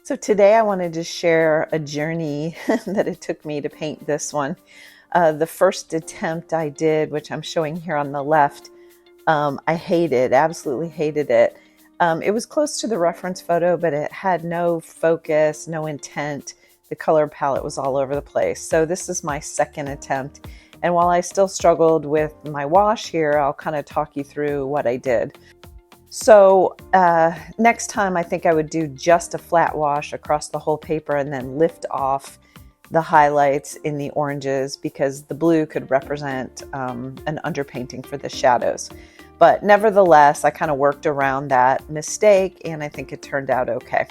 So today I wanted to share a journey that it took me to paint this one. The first attempt I did, which I'm showing here on the left, I hated, absolutely hated it. It was close to the reference photo, but it had no focus, no intent. The color palette was all over the place. So this is my second attempt. And while I still struggled with my wash here, I'll kind of talk you through what I did. So next time I think I would do just a flat wash across the whole paper and then lift off the highlights in the oranges because the blue could represent an underpainting for the shadows. But nevertheless, I kind of worked around that mistake and I think it turned out okay.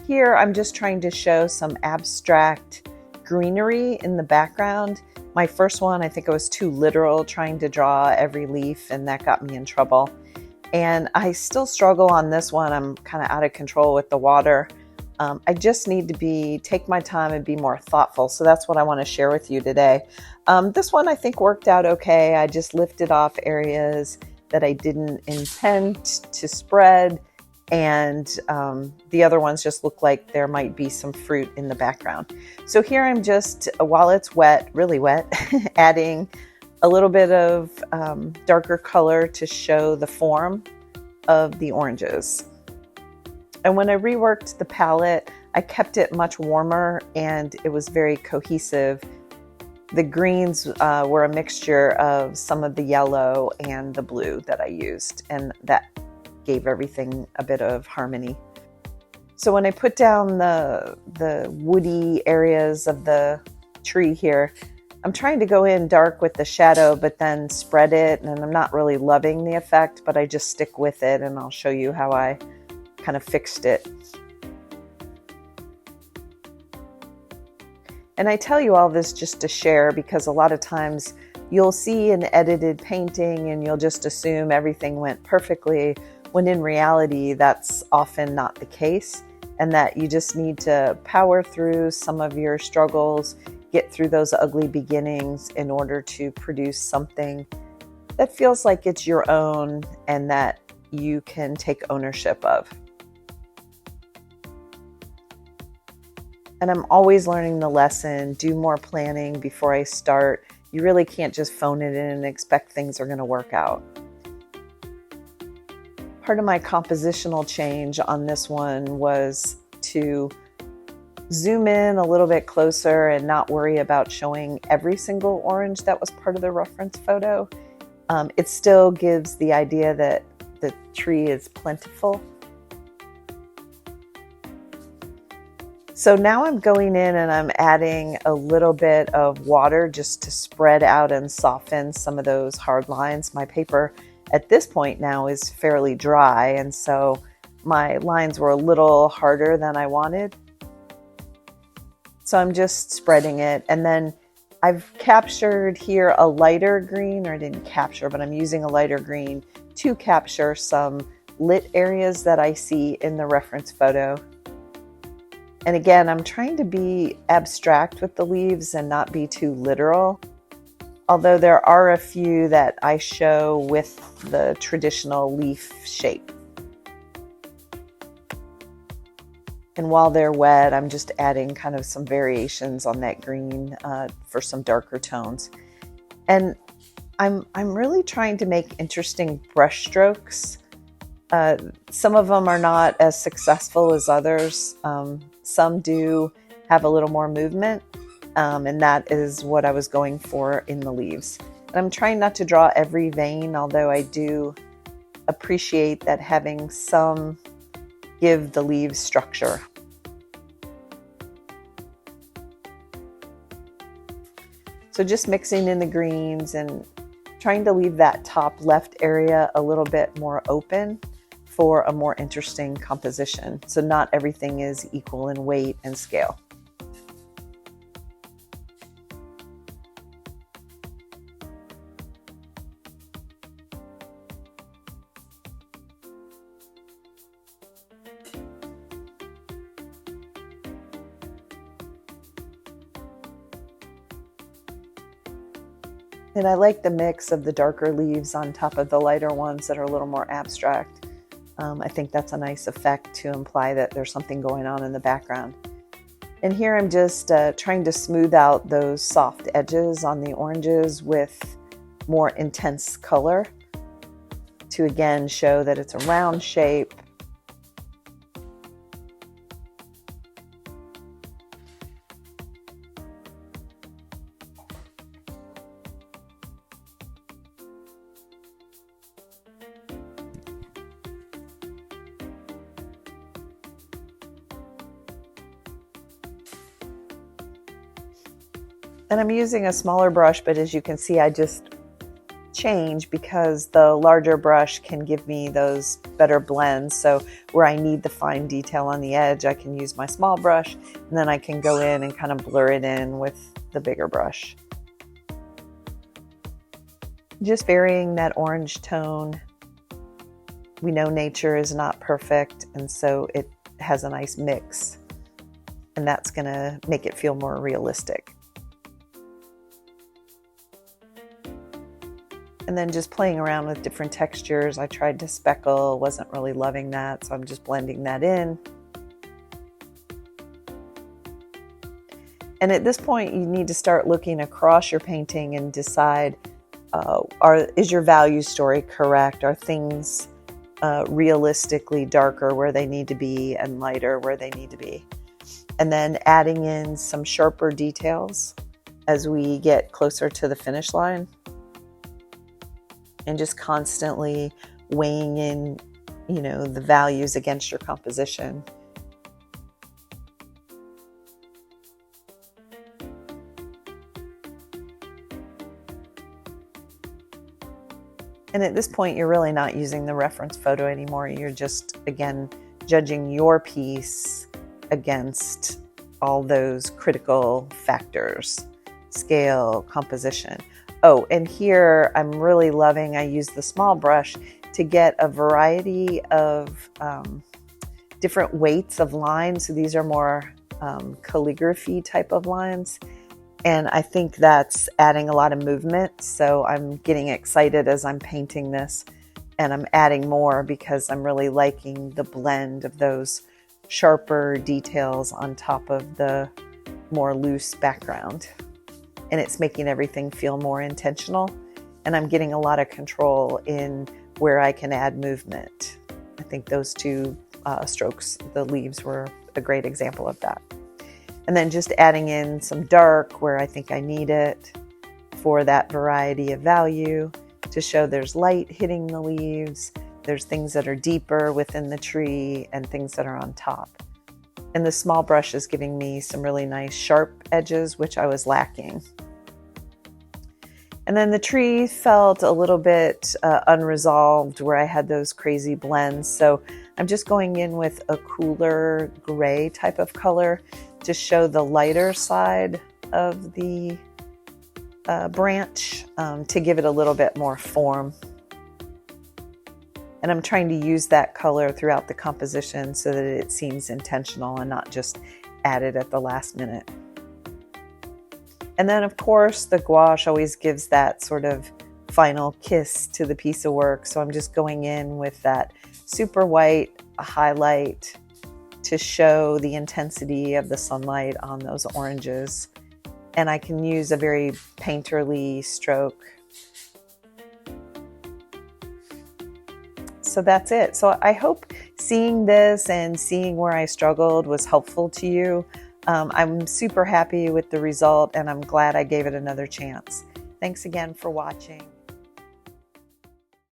Here I'm just trying to show some abstract greenery in the background. My first one, I think I was too literal trying to draw every leaf, and that got me in trouble. And I still struggle on this one. I'm kind of out of control with the water. I just need to take my time and be more thoughtful. So that's what I want to share with you today. This one I think worked out okay. I just lifted off areas that I didn't intend to spread. And the other ones just look like there might be some fruit in the background. So here I'm just, while it's wet, really wet, adding a little bit of darker color to show the form of the oranges. And when I reworked the palette, I kept it much warmer and it was very cohesive. The greens were a mixture of some of the yellow and the blue that I used, and that gave everything a bit of harmony. So when I put down the woody areas of the tree here, I'm trying to go in dark with the shadow, but then spread it, and I'm not really loving the effect, but I just stick with it, and I'll show you how I kind of fixed it. And I tell you all this just to share because a lot of times you'll see an edited painting and you'll just assume everything went perfectly, when in reality, that's often not the case, and that you just need to power through some of your struggles, get through those ugly beginnings in order to produce something that feels like it's your own and that you can take ownership of. And I'm always learning the lesson, do more planning before I start. You really can't just phone it in and expect things are going to work out. Part of my compositional change on this one was to zoom in a little bit closer and not worry about showing every single orange that was part of the reference photo. It still gives the idea that the tree is plentiful. So now I'm going in and I'm adding a little bit of water just to spread out and soften some of those hard lines. My paper at this point now is fairly dry, and so my lines were a little harder than I wanted. So I'm just spreading it, and then I've captured here a lighter green, or I didn't capture, but I'm using a lighter green to capture some lit areas that I see in the reference photo. And again, I'm trying to be abstract with the leaves and not be too literal. Although there are a few that I show with the traditional leaf shape. And while they're wet, I'm just adding kind of some variations on that green for some darker tones. And I'm really trying to make interesting brush strokes. Some of them are not as successful as others. Some do have a little more movement. And that is what I was going for in the leaves. And I'm trying not to draw every vein, although I do appreciate that having some give the leaves structure. So just mixing in the greens and trying to leave that top left area a little bit more open for a more interesting composition. So not everything is equal in weight and scale. And I like the mix of the darker leaves on top of the lighter ones that are a little more abstract. I think that's a nice effect to imply that there's something going on in the background. And here I'm just trying to smooth out those soft edges on the oranges with more intense color to again show that it's a round shape. And I'm using a smaller brush, but as you can see, I just change because the larger brush can give me those better blends. So where I need the fine detail on the edge, I can use my small brush, and then I can go in and kind of blur it in with the bigger brush. Just varying that orange tone. We know nature is not perfect, and so it has a nice mix, and that's going to make it feel more realistic. And then just playing around with different textures. I tried to speckle, wasn't really loving that, so I'm just blending that in. And at this point, you need to start looking across your painting and decide, is your value story correct? Are things realistically darker where they need to be and lighter where they need to be? And then adding in some sharper details as we get closer to the finish line. And just constantly weighing in, the values against your composition. And at this point, you're really not using the reference photo anymore. You're just, again, judging your piece against all those critical factors: scale, composition. Oh, and here I'm really loving, I use the small brush to get a variety of different weights of lines. So these are more calligraphy type of lines. And I think that's adding a lot of movement. So I'm getting excited as I'm painting this, and I'm adding more because I'm really liking the blend of those sharper details on top of the more loose background. And it's making everything feel more intentional. And I'm getting a lot of control in where I can add movement. I think those two strokes, the leaves, were a great example of that. And then just adding in some dark where I think I need it for that variety of value to show there's light hitting the leaves. There's things that are deeper within the tree and things that are on top. And the small brush is giving me some really nice sharp edges, which I was lacking. And then the tree felt a little bit unresolved where I had those crazy blends. So I'm just going in with a cooler gray type of color to show the lighter side of the branch to give it a little bit more form. And I'm trying to use that color throughout the composition so that it seems intentional and not just added at the last minute. And then, of course, the gouache always gives that sort of final kiss to the piece of work. So I'm just going in with that super white highlight to show the intensity of the sunlight on those oranges. And I can use a very painterly stroke. So that's it. So I hope seeing this and seeing where I struggled was helpful to you. I'm super happy with the result, and I'm glad I gave it another chance. Thanks again for watching.